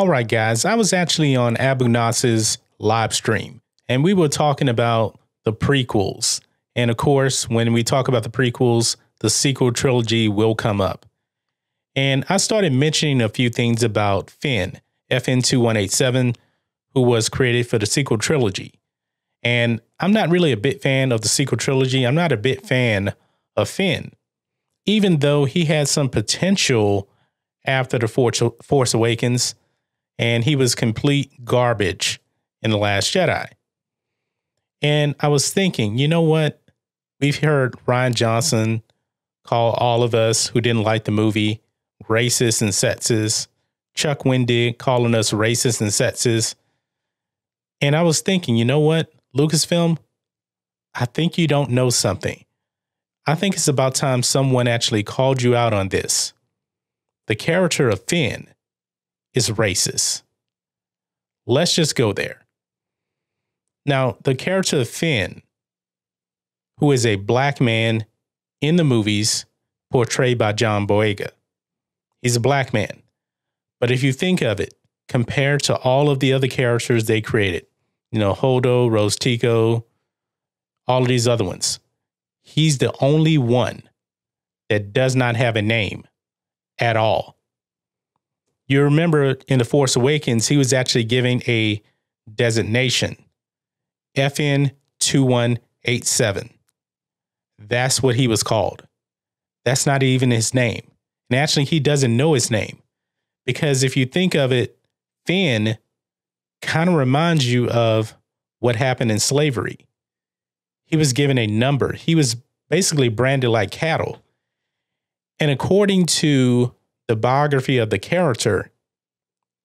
All right, guys, I was actually on Abu Nas's live stream and we were talking about the prequels. And of course, when we talk about the prequels, the sequel trilogy will come up. And I started mentioning a few things about Finn, FN2187, who was created for the sequel trilogy. And I'm not really a big fan of the sequel trilogy. I'm not a big fan of Finn, even though he had some potential after the Force Awakens, and he was complete garbage in The Last Jedi. And I was thinking, you know what? We've heard Rian Johnson call all of us who didn't like the movie racist and sexist. Chuck Wendig calling us racist and sexist. And I was thinking, you know what, Lucasfilm, I think you don't know something. I think it's about time someone actually called you out on this. The character of Finn is racist. Let's just go there. Now, the character of Finn, who is a black man in the movies portrayed by John Boyega, he's a black man. But if you think of it, compared to all of the other characters they created, you know, Holdo, Rose Tico, all of these other ones, he's the only one that does not have a name at all. You remember in The Force Awakens, he was actually given a designation, FN2187. That's what he was called. That's not even his name. And actually, he doesn't know his name. Because if you think of it, Finn kind of reminds you of what happened in slavery. He was given a number. He was basically branded like cattle. And according to the biography of the character,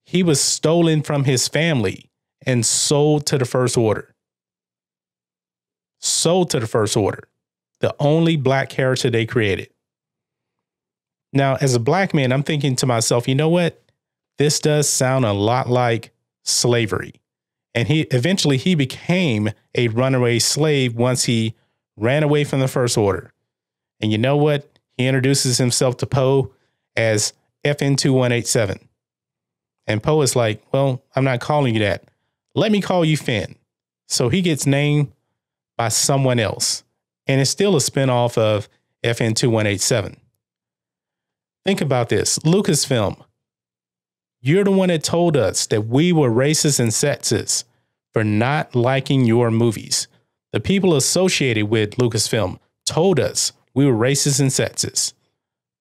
he was stolen from his family and sold to the First Order. Sold to the First Order. The only black character they created. Now, as a black man, I'm thinking to myself, you know what? This does sound a lot like slavery. And he eventually became a runaway slave once he ran away from the First Order. And you know what? He introduces himself to Poe as FN2187. And Poe is like, well, I'm not calling you that. Let me call you Finn. So he gets named by someone else. And it's still a spinoff of FN2187. Think about this. Lucasfilm, you're the one that told us that we were racist and sexist for not liking your movies. The people associated with Lucasfilm told us we were racist and sexist.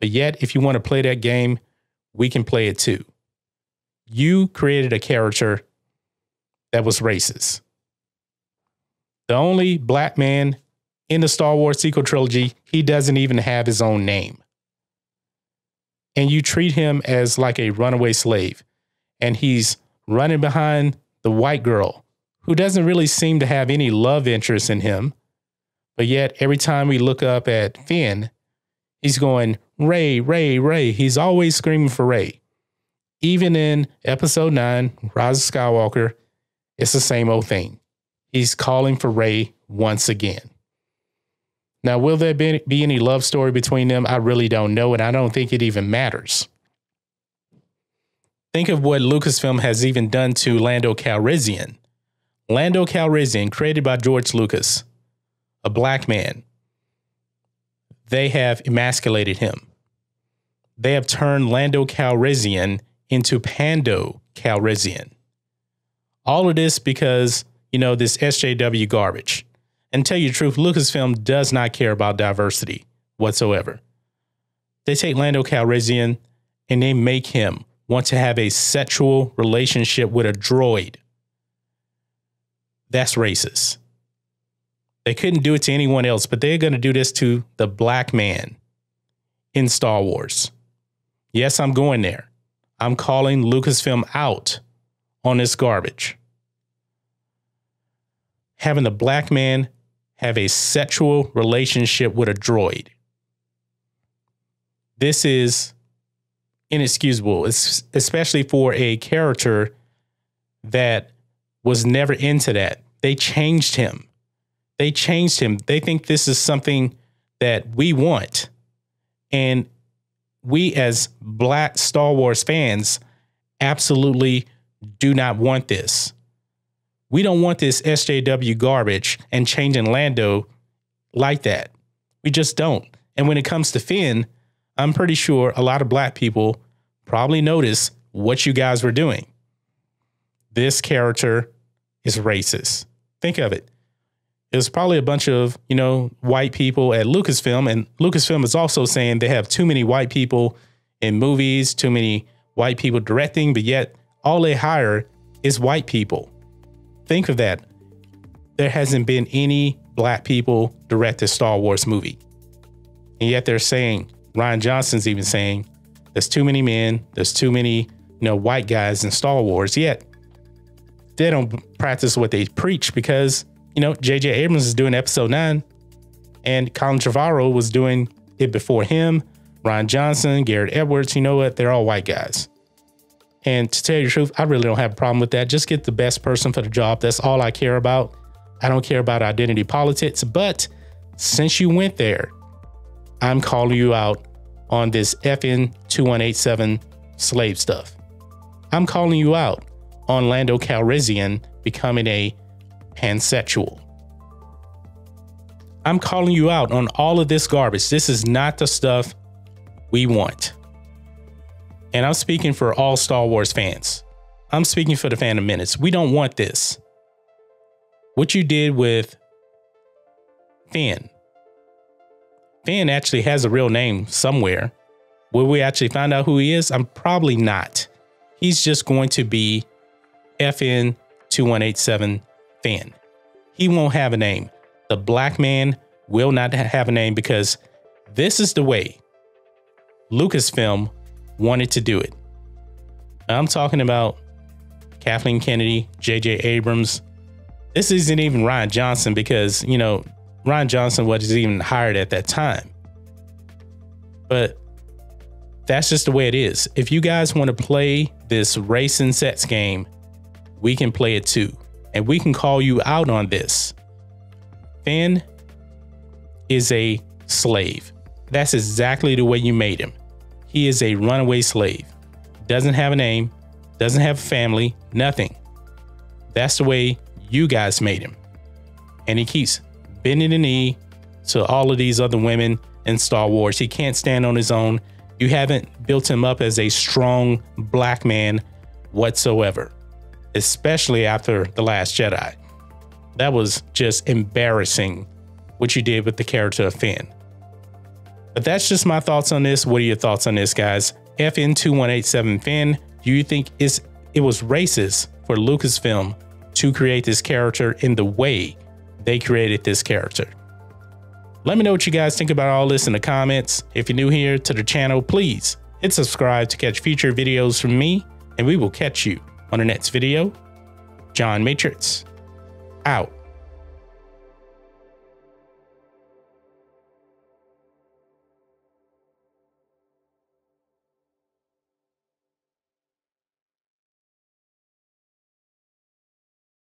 But yet, if you want to play that game, we can play it too. You created a character that was racist. The only black man in the Star Wars sequel trilogy, he doesn't even have his own name. And you treat him as like a runaway slave. And he's running behind the white girl who doesn't really seem to have any love interest in him. But yet, every time we look up at Finn, he's going, Rey, Rey, Rey. He's always screaming for Rey. Even in Episode 9, Rise of Skywalker, it's the same old thing. He's calling for Rey once again. Now, will there be any love story between them? I really don't know, and I don't think it even matters. Think of what Lucasfilm has even done to Lando Calrissian. Lando Calrissian, created by George Lucas, a black man. They have emasculated him. They have turned Lando Calrissian into Pando Calrissian. All of this because, you know, this SJW garbage. And tell you the truth, Lucasfilm does not care about diversity whatsoever. They take Lando Calrissian and they make him want to have a sexual relationship with a droid. That's racist. They couldn't do it to anyone else, but they're going to do this to the black man in Star Wars. Yes, I'm going there. I'm calling Lucasfilm out on this garbage. Having the black man have a sexual relationship with a droid. This is inexcusable, especially for a character that was never into that. They changed him. They changed him. They think this is something that we want. And we as black Star Wars fans absolutely do not want this. We don't want this SJW garbage and changing Lando like that. We just don't. And when it comes to Finn, I'm pretty sure a lot of black people probably noticed what you guys were doing. This character is racist. Think of it. It was probably a bunch of, white people at Lucasfilm, and Lucasfilm is also saying they have too many white people in movies, too many white people directing, but yet all they hire is white people. Think of that. There hasn't been any black people direct a Star Wars movie. And yet they're saying, Rian Johnson's even saying, there's too many men, there's too many, white guys in Star Wars. Yet they don't practice what they preach because, J.J. Abrams is doing episode 9 and Colin Trevorrow was doing it before him. Rian Johnson, Garrett Edwards, you know what? They're all white guys. And to tell you the truth, I really don't have a problem with that. Just get the best person for the job. That's all I care about. I don't care about identity politics. But since you went there, I'm calling you out on this FN2187 slave stuff. I'm calling you out on Lando Calrissian becoming a pansexual. I'm calling you out on all of this garbage. This is not the stuff we want. And I'm speaking for all Star Wars fans. I'm speaking for the Phantom Menace. We don't want this. What you did with Finn. Finn actually has a real name somewhere. Will we actually find out who he is? I'm probably not. He's just going to be FN2187 Finn. He won't have a name. The black man will not have a name because this is the way Lucasfilm wanted to do it. I'm talking about Kathleen Kennedy, J.J. Abrams. This isn't even Rian Johnson because, Rian Johnson wasn't even hired at that time. But that's just the way it is. If you guys want to play this race and sex game, we can play it too. And we can call you out on this. Finn is a slave. That's exactly the way you made him. He is a runaway slave. Doesn't have a name, doesn't have a family, nothing. That's the way you guys made him. And he keeps bending the knee to all of these other women in Star Wars. He can't stand on his own. You haven't built him up as a strong black man whatsoever, especially after The Last Jedi. That was just embarrassing what you did with the character of Finn. But that's just my thoughts on this. What are your thoughts on this, guys? FN2187 Finn, do you think it was racist for Lucasfilm to create this character in the way they created this character? Let me know what you guys think about all this in the comments. If you're new here to the channel, please hit subscribe to catch future videos from me, and we will catch you on the next video. John Matrixx, out.